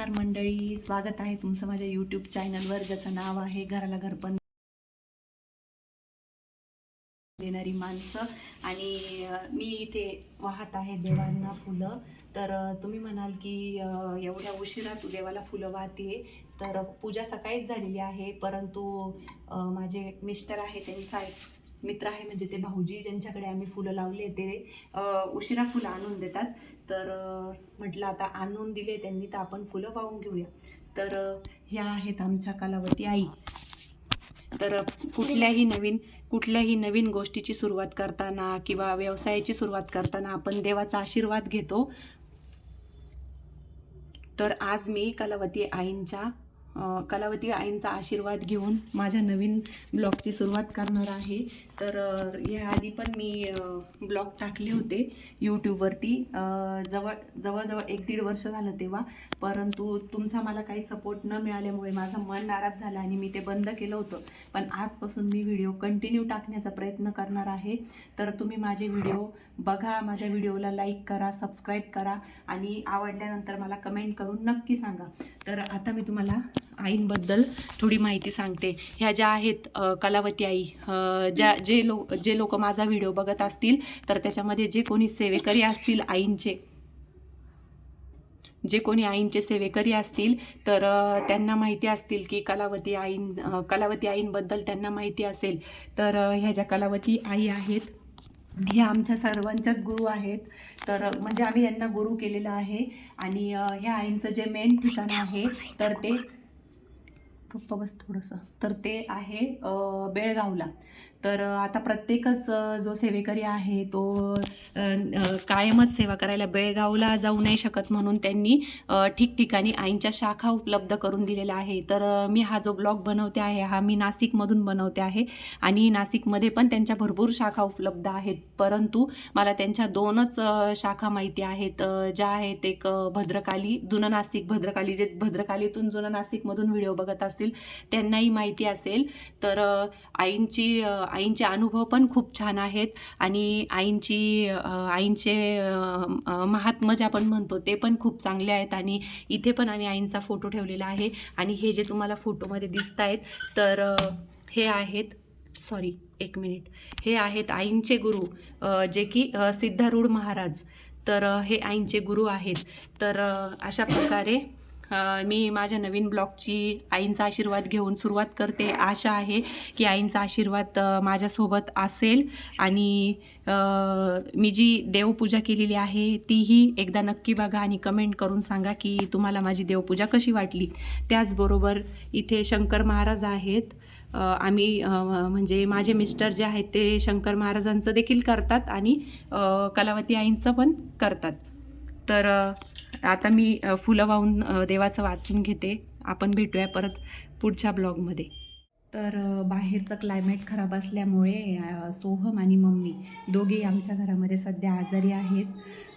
नमस्कार मंडळी, स्वागत आहे तुमचं माझ्या यूट्यूब चॅनलवर ज्याचं नाव आहे घराला घरपण देणारी माणसं. आणि मी इथे वाहत आहे देवांना फुलं. तर तुम्ही म्हणाल की एवढ्या उशिरा तू देवाला फुलं वाहते, तर पूजा सकाळीच झालेली आहे. परंतु माझे मिस्टर आहे, त्यांनी मित्र आहे म्हणजे ते भाऊजी ज्यांच्याकडे आम्ही फुलं लावले ते उशिरा फुलं आणून देतात. तर म्हटलं आता आणून दिले त्यांनी तर आपण फुलं वाहून घेऊया. तर ह्या आहेत आमच्या कलावती आई. तर कुठल्याही नवीन गोष्टीची सुरुवात करताना किंवा व्यवसायाची सुरुवात करताना आपण देवाचा आशीर्वाद घेतो. तर आज मी कलावती आईंचा आशीर्वाद घेऊन माझ्या नवीन ब्लॉगची सुरुवात करणार आहे. तर याआधी पण मी ब्लॉग टाकले होते यूट्यूबवरती, जवळजवळ 1-1.5 वर्ष झालं तेव्हा. परंतु तुमचा मला काही सपोर्ट न मिळाल्यामुळे माझं मन नाराज झालं आणि मी ते बंद केलं होतं. पण आजपासून मी व्हिडिओ कंटिन्यू टाकण्याचा प्रयत्न करणार आहे. तर तुम्ही माझे व्हिडिओ बघा, माझ्या व्हिडिओला लाईक करा, सबस्क्राईब करा आणि आवडल्यानंतर मला कमेंट करून नक्की सांगा. तर आता मी तुम्हाला आईंबद्दल थोडी माहिती सांगते. ह्या ज्या आहेत कलावती आई, जे लोक माझा व्हिडिओ बघत असतील तर त्याच्यामध्ये जे कोणी सेवेकरी असतील आईंचे सेवेकरी असतील तर त्यांना माहिती असतील की कलावती आईंबद्दल त्यांना माहिती असेल. तर ह्या ज्या कलावती आई आहेत ह्या आमच्या सर्वांच्याच गुरु आहेत. तर म्हणजे आम्ही यांना गुरु केलेलं आहे. आणि ह्या आईंचं जे मेन ठिकाण आहे तर ते तर ते आहे बेळगावला. तर आता प्रत्येकच जो सेवेकरी आहे तो कायमच सेवा करायला बेळगावला जाऊ नाही शकत, म्हणून त्यांनी ठिकठिकाणी आईंच्या शाखा उपलब्ध करून दिलेल्या आहे. तर मी हा जो ब्लॉग बनवते आहे हा मी नाशिकमधून बनवते आहे आणि नाशिकमध्ये पण त्यांच्या भरपूर शाखा उपलब्ध आहेत. परंतु मला त्यांच्या 2च शाखा माहिती आहेत, ज्या आहेत एक भद्रकाली, जुनं नाशिक भद्रकाली. जे भद्रकालीतून जुनं नाशिकमधून व्हिडिओ बघत असतील त्यांनाही माहिती असेल. तर आईंचे अनुभव पण खूप छान आहेत आणि आईंचे महात्म्य जे आपण म्हणतो ते पण खूप चांगले आहेत. आणि इथे पण आम्ही आईंचा फोटो ठेवलेला आहे. आणि हे जे तुम्हाला फोटोमध्ये दिसत आहेत तर हे आहेत, हे आहेत आईंचे गुरु, जे की सिद्धारूढ महाराज. तर हे आईंचे गुरु आहेत. तर अशा प्रकारे मी माझ्या नवीन ब्लॉगची आईंचा आशीर्वाद घेऊन सुरुवात करते. आशा आहे की आईंचा आशीर्वाद माझ्यासोबत असेल. आणि मी जी देवपूजा केलेली आहे तीही एकदा नक्की बघा आणि कमेंट करून सांगा की तुम्हाला माझी देवपूजा कशी वाटली. त्याचबरोबर इथे शंकर महाराज आहेत. आम्ही म्हणजे माझे मिस्टर जे आहेत ते शंकर महाराजांचं देखील करतात आणि कलावती आईंचं पण करतात. तर आता मी फुलं वाहून देवाचं वाचून घेते. आपण भेटूया परत पुढच्या ब्लॉगमध्ये. तर बाहेरचं क्लायमेट खराब असल्यामुळे सोहम आणि मम्मी दोघेही आमच्या घरामध्ये सध्या आजारी आहेत.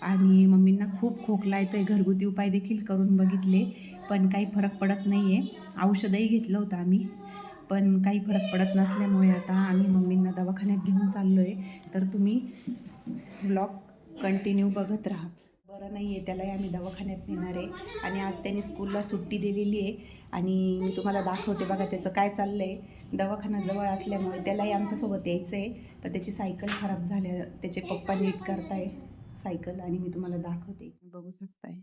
आणि मम्मींना खूप खोकला येतोय. घरगुती उपाय देखील करून बघितले पण काही फरक पडत नाही आहे. औषधही घेतलं होतं आम्ही पण काही फरक पडत नसल्यामुळे आता आम्ही मम्मींना दवाखान्यात घेऊन चाललो आहे. तर तुम्ही ब्लॉग कंटिन्यू बघत राहा. बरं नाही आहे त्यालाही आम्ही दवाखान्यात नेणार आहे. आणि आज त्यांनी स्कूलला सुट्टी दिलेली आहे आणि मी तुम्हाला दाखवते बघा त्याचं काय चाललं आहे. दवाखाना जवळ असल्यामुळे त्यालाही आमच्यासोबत यायचं आहे. तर त्याची सायकल खराब झाल्या, त्याचे पप्पा नीट करताय सायकल आणि मी तुम्हाला दाखवते. बघू शकताय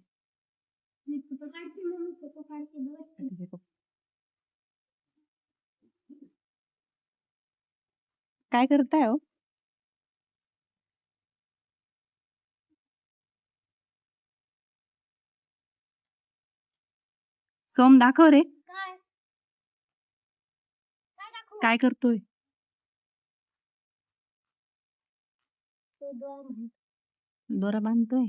काय करताय हो. सोम दाखव रे, काय करतोय. दोरा बांधतोय.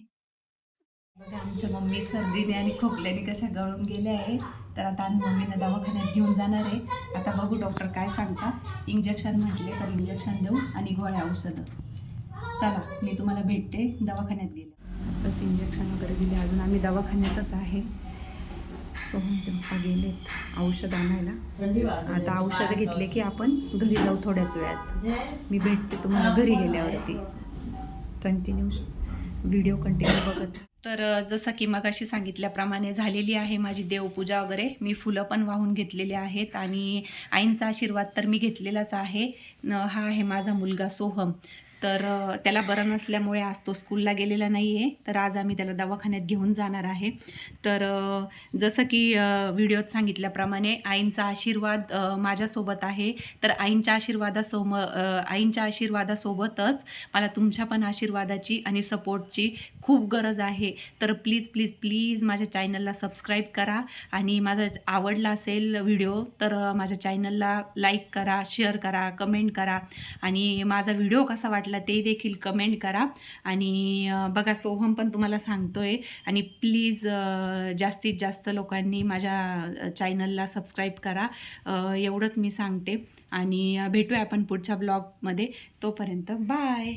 आमच्या मम्मी सर्दीने आणि खोकल्याने कशा गळून गेल्या आहे. तर आता आम्ही मम्मीला दवाखान्यात घेऊन जाणार आहे. आता बघू डॉक्टर काय सांगता. इंजेक्शन म्हटले तर इंजेक्शन देऊ आणि गोळ्या औषधं. चला मी तुम्हाला भेटते दवाखान्यात गेले. तसं इंजेक्शन वगैरे दिले. अजून आम्ही दवाखान्यातच आहे. सोहमचे पप्पा गेलेत औषध आणायला. आता औषधं घेतले की आपण घरी जाऊ थोड्याच वेळात. मी भेटते तुम्हाला घरी गेल्यावरती. व्हिडिओ कंटिन्यू बघत. तर जसं की मगाशी सांगितल्याप्रमाणे झालेली आहे माझी देवपूजा वगैरे. मी फुलं पण वाहून घेतलेली आहेत आणि आईंचा आशीर्वाद तर मी घेतलेलाच आहे. हा आहे माझा मुलगा सोहम. तर त्याला बरं नसल्यामुळे आज तो स्कूलला गेलेला नाही आहे. तर आज आम्ही त्याला दवाखान्यात घेऊन जाणार आहे. तर जसं की व्हिडिओत सांगितल्याप्रमाणे आईंचा आशीर्वाद माझ्यासोबत आहे. तर आईंच्या आशीर्वादासोबतच मला तुमच्या पण आशीर्वादाची आणि सपोर्टची खूप गरज आहे. तर प्लीज प्लीज प्लीज माझ्या चॅनलला सबस्क्राईब करा आणि माझा आवडला असेल व्हिडिओ तर माझ्या चॅनलला लाईक करा, शेअर करा, कमेंट करा आणि माझा व्हिडिओ कसा वाटला ते देखील कमेंट करा. आणि बघा सोहम पण तुम्हाला सांगतोय आणि प्लीज जास्तीत जास्त लोकांनी माझ्या चॅनलला सबस्क्राईब करा. एवढंच मी सांगते आणि भेटूया आपण पुढच्या ब्लॉगमध्ये. तोपर्यंत बाय.